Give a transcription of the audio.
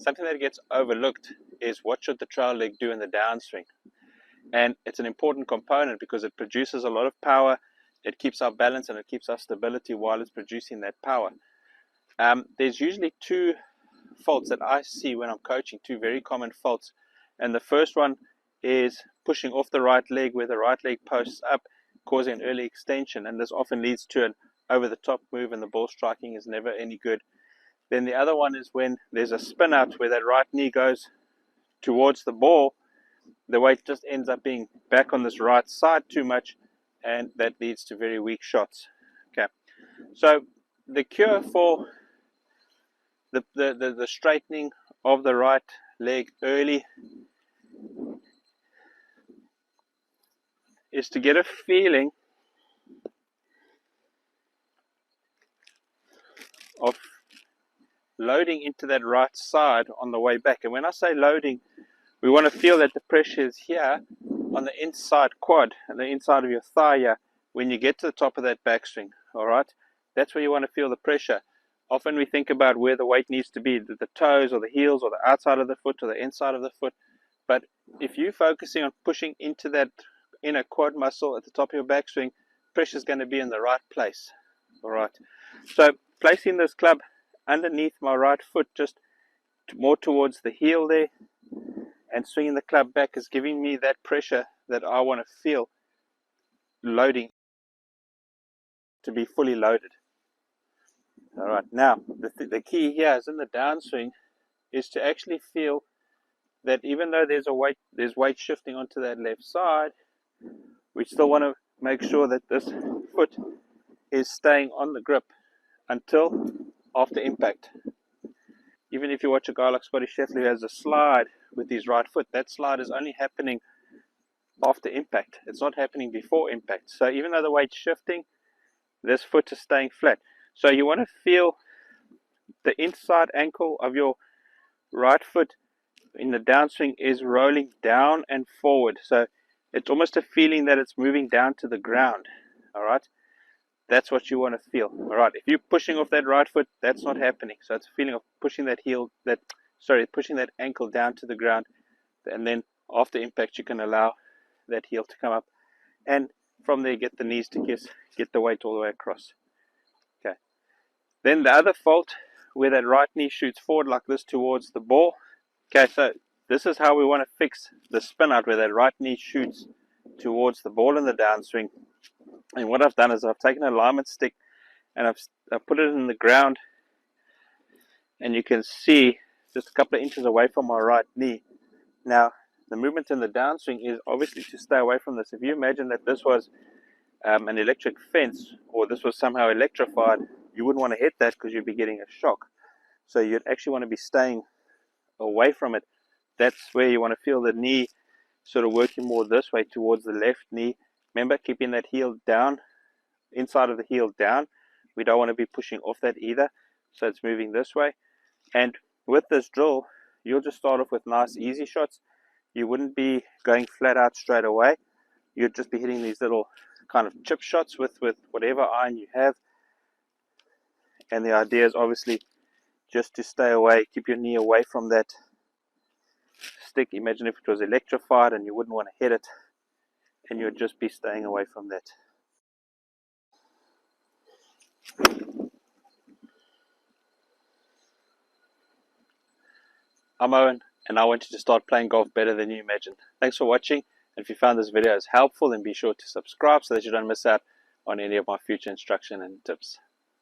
something that gets overlooked is what should the trail leg do in the downswing. And it's an important component because it produces a lot of power, it keeps our balance, and it keeps our stability while it's producing that power. There's usually two faults that I see when I'm coaching, two very common faults. And the first one is pushing off the right leg where the right leg posts up, causing an early extension, and this often leads to an over-the-top move, and the ball striking is never any good. Then the other one is when there's a spin out where that right knee goes towards the ball, the weight just ends up being back on this right side too much, and that leads to very weak shots. Okay, so the cure for the straightening of the right leg early is to get a feeling of loading into that right side on the way back. And when I say loading, we want to feel that the pressure is here on the inside quad and the inside of your thigh here when you get to the top of that backswing. All right, that's where you want to feel the pressure. Often we think about where the weight needs to be, the toes or the heels or the outside of the foot or the inside of the foot. But if you're focusing on pushing into that inner quad muscle at the top of your backswing, pressure is going to be in the right place. All right, so placing this club underneath my right foot, just more towards the heel there, and swinging the club back is giving me that pressure that I want to feel loading to be fully loaded. All right, now the key here is in the downswing is to actually feel that even though there's weight shifting onto that left side, we still want to make sure that this foot is staying on the grip until after impact. Even if you watch a guy like Scotty Scheffler who has a slide with his right foot, that slide is only happening after impact. It's not happening before impact. So even though the weight's shifting, this foot is staying flat. So you want to feel the inside ankle of your right foot in the downswing is rolling down and forward. So it's almost a feeling that it's moving down to the ground. All right, that's what you want to feel. All right, if you're pushing off that right foot, that's not happening. So it's a feeling of pushing that pushing that ankle down to the ground, and then after impact you can allow that heel to come up, and from there get the knees to get the weight all the way across. Okay, then the other fault where that right knee shoots forward like this towards the ball. Okay, so this is how we want to fix the spin out where that right knee shoots towards the ball in the downswing. And what I've done is I've taken an alignment stick and I've put it in the ground, and you can see just a couple of inches away from my right knee. Now the movement in the downswing is obviously to stay away from this. If you imagine that this was an electric fence, or this was somehow electrified, you wouldn't want to hit that because you'd be getting a shock. So you'd actually want to be staying away from it. That's where you want to feel the knee sort of working more this way towards the left knee. Remember, keeping that heel down, inside of the heel down. We don't want to be pushing off that either, so it's moving this way. And with this drill, you'll just start off with nice easy shots. You wouldn't be going flat out straight away. You'd just be hitting these little kind of chip shots with whatever iron you have. And the idea is obviously just to stay away, keep your knee away from that stick. Imagine if it was electrified and you wouldn't want to hit it, and you'd just be staying away from that. I'm Owen, and I want you to start playing golf better than you imagined. Thanks for watching, and if you found this video as helpful, then be sure to subscribe so that you don't miss out on any of my future instruction and tips.